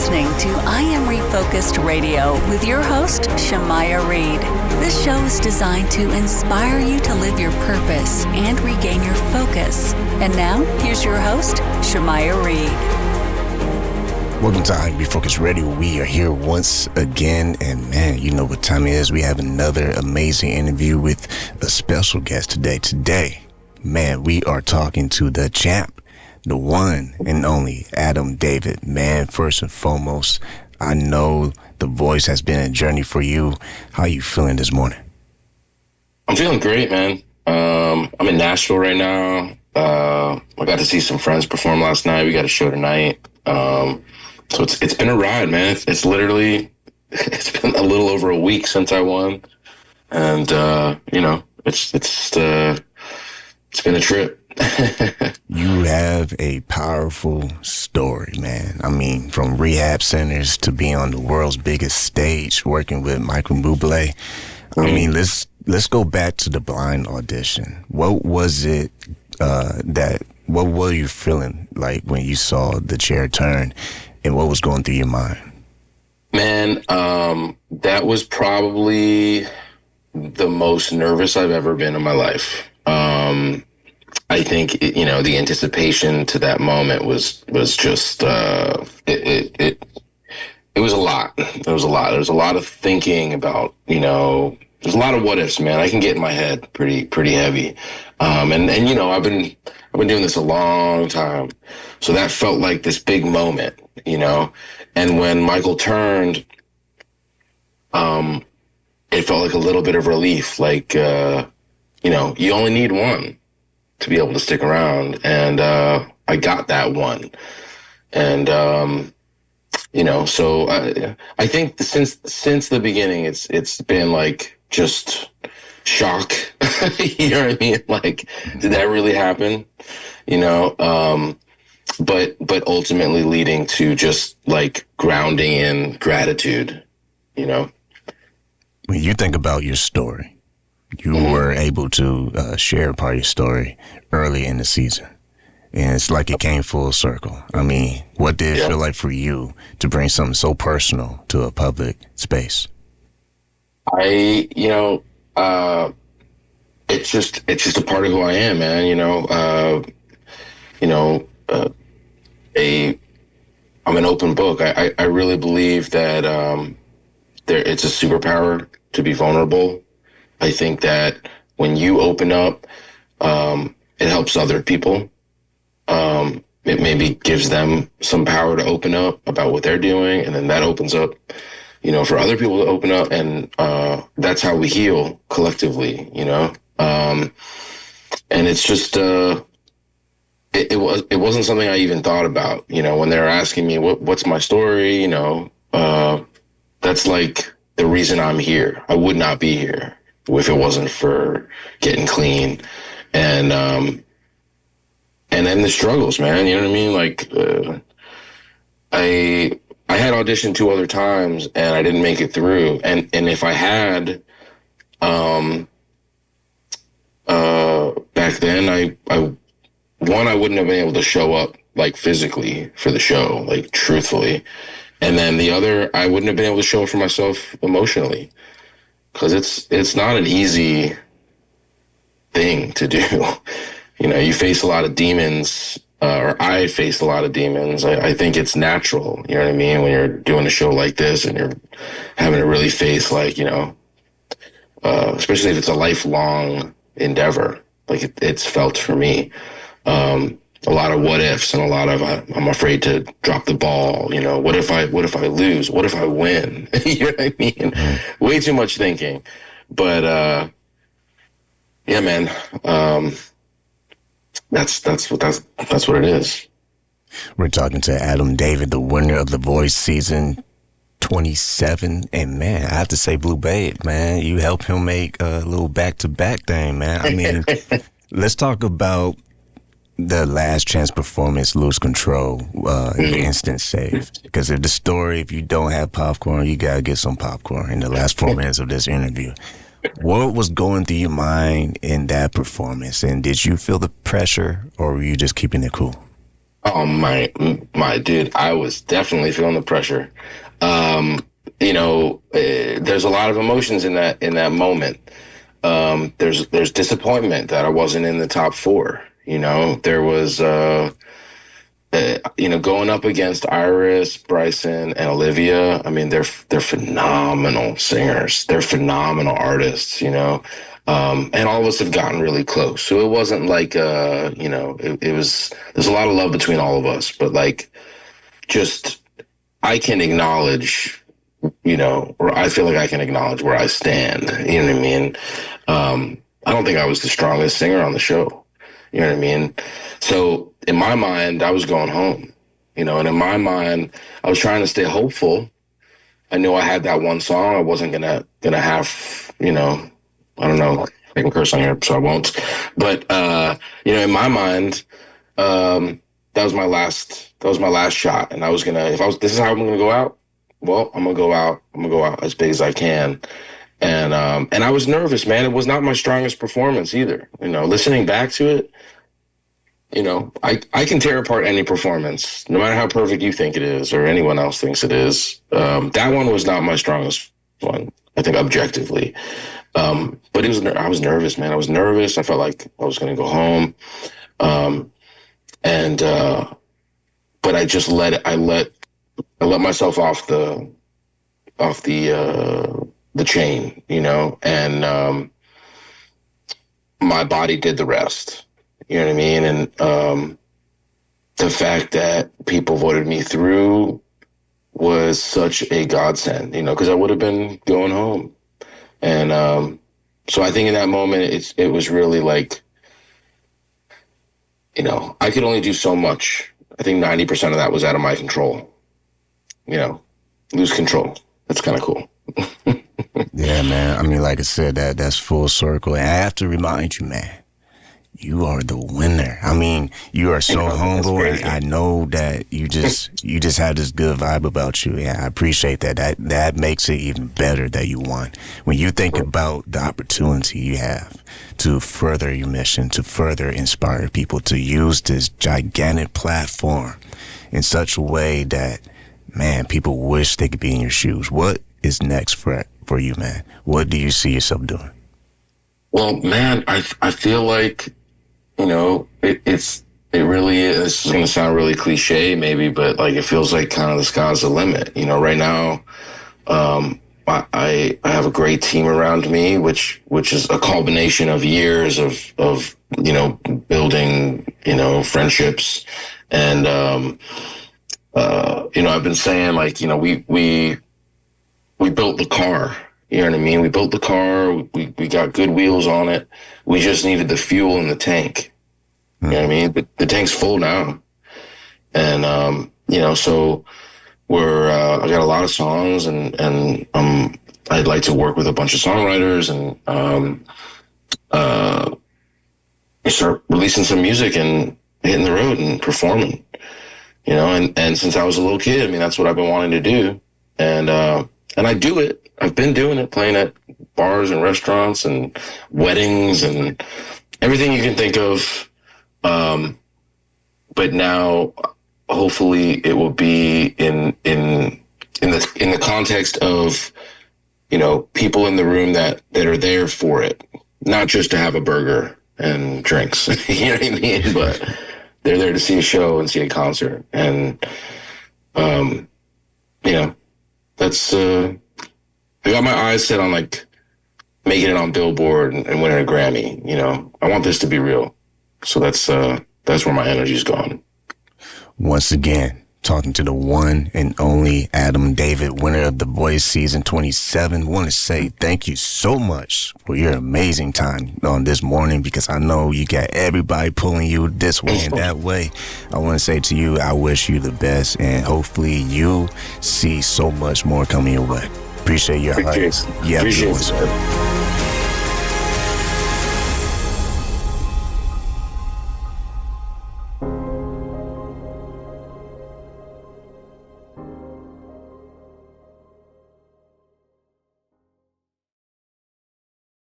listening to I Am Refocused Radio with your host, Shamaya Reed. This show is designed to inspire you to live your purpose and regain your focus. And now, here's your host, Shamaya Reed. Welcome to I Am Refocused Radio. We are here once again, and man, you know what time it is. We have another amazing interview with a special guest today. Today, man, we are talking to the champ, the one and only Adam David. Man, first and foremost, I know the voice has been a journey for you. How are you feeling this morning? I'm feeling great, man. I'm in Nashville right now. I got to see some friends perform last night. We got a show tonight. So it's been a ride, man. It's literally, it's been a little over a week since I won. And, it's been a trip. You have a powerful story, man. I mean, from rehab centers to being on the world's biggest stage, working with Michael Bublé. I mean, let's go back to the Blind Audition. What was it what were you feeling like when you saw the chair turn, and what was going through your mind? Man, that was probably the most nervous I've ever been in my life. I think, the anticipation to that moment was just, it was a lot. There was a lot. There was a lot of thinking about, there's a lot of what ifs, man. I can get in my head pretty heavy. I've been doing this a long time. So that felt like this big moment, and when Michael turned, it felt like a little bit of relief. Like, you only need one to be able to stick around. And, I got that one. And, so I think since the beginning, it's been like just shock. You know what I mean? Like, did that really happen? But ultimately leading to just like grounding in gratitude, When you think about your story, you were able to share a part of your story early in the season, and it's like it came full circle. I mean, what did it feel like for you to bring something so personal to a public space? It's just a part of who I am, man. I'm an open book. I really believe that it's a superpower to be vulnerable. I think that when you open up, it helps other people. It maybe gives them some power to open up about what they're doing, and then that opens up, for other people to open up, and that's how we heal collectively, and it's just it wasn't something I even thought about, when they were asking me what's my story, that's like the reason I'm here. I would not be here if it wasn't for getting clean, and then the struggles, man. You know what I mean? Like, I had auditioned 2 other times and I didn't make it through. And if I had, back then, I wouldn't have been able to show up like physically for the show, like truthfully. And then the other, I wouldn't have been able to show up for myself emotionally. Because it's not an easy thing to do. You face a lot of demons, or I faced a lot of demons. I think it's natural, you know what I mean? When you're doing a show like this and you're having to really face like, especially if it's a lifelong endeavor, like it's felt for me. A lot of what ifs and a lot of I'm afraid to drop the ball. What if I lose? What if I win? You know what I mean? Way too much thinking. But yeah, man. That's what it is. We're talking to Adam David, the winner of The Voice season 27, and man, I have to say, Blue Babe, man, you helped him make a little back-to-back thing, man. I mean, let's talk about the last chance performance, Lose Control, instant save. Because if you don't have popcorn, you gotta get some popcorn in the last 4 minutes of this interview. What was going through your mind in that performance, and did you feel the pressure, or were you just keeping it cool? Oh my dude, I was definitely feeling the pressure. There's a lot of emotions in that moment. There's disappointment that I wasn't in the top four. There was going up against Iris, Bryson, and Olivia. I mean, they're phenomenal singers. They're phenomenal artists. And all of us have gotten really close. So it wasn't like it was. There's a lot of love between all of us, but like, just I can acknowledge, or I feel like I can acknowledge where I stand. You know what I mean? I don't think I was the strongest singer on the show. You know what I mean? So in my mind, I was going home, and in my mind, I was trying to stay hopeful. I knew I had that one song. I wasn't gonna have, I don't know, I can curse on here, so I won't. But in my mind, that was my last shot, and I was gonna. This is how I'm gonna go out. Well, I'm gonna go out as big as I can. And I was nervous, man. It was not my strongest performance either. Listening back to it, I can tear apart any performance, no matter how perfect you think it is or anyone else thinks it is. That one was not my strongest one, I think, objectively. But I was nervous, man. I was nervous. I felt like I was going to go home. But I just let myself off the chain, and my body did the rest. You know what I mean? And the fact that people voted me through was such a godsend, because I would have been going home. And so I think in that moment, it was really like, I could only do so much. I think 90% of that was out of my control. Lose control. That's kind of cool. Yeah, man. I mean, like I said, that's full circle. And I have to remind you, man, you are the winner. I mean, you are so humble. I know that you just have this good vibe about you. Yeah, I appreciate that. That makes it even better that you won. When you think about the opportunity you have to further your mission, to further inspire people, to use this gigantic platform in such a way that, man, people wish they could be in your shoes. What is next for you, man? What do you see yourself doing? Well, man, I feel like, it really is. This is going to sound really cliche maybe, but like, it feels like kind of the sky's the limit. Right now, I have a great team around me, which is a culmination of years of building, friendships. And, I've been saying, like, we built the car. You know what I mean? We built the car. We got good wheels on it. We just needed the fuel in the tank. You know what I mean? But the tank's full now. And, so I got a lot of songs, and I'd like to work with a bunch of songwriters and start releasing some music and hitting the road and performing. And since I was a little kid, I mean, that's what I've been wanting to do. And I do it. I've been doing it, playing at bars and restaurants and weddings and everything you can think of. But now, hopefully, it will be in the context of, people in the room that are there for it, not just to have a burger and drinks. You know what I mean? But they're there to see a show and see a concert. And, that's, I got my eyes set on like making it on Billboard and winning a Grammy. I want this to be real. So that's where my energy's gone. Once again, talking to the one and only Adam David, winner of The Voice Season 27. Want to say thank you so much for your amazing time on this morning, because I know you got everybody pulling you this way and that way. I want to say to you, I wish you the best, and hopefully you see so much more coming your way. Appreciate your heart. Yeah, appreciate it.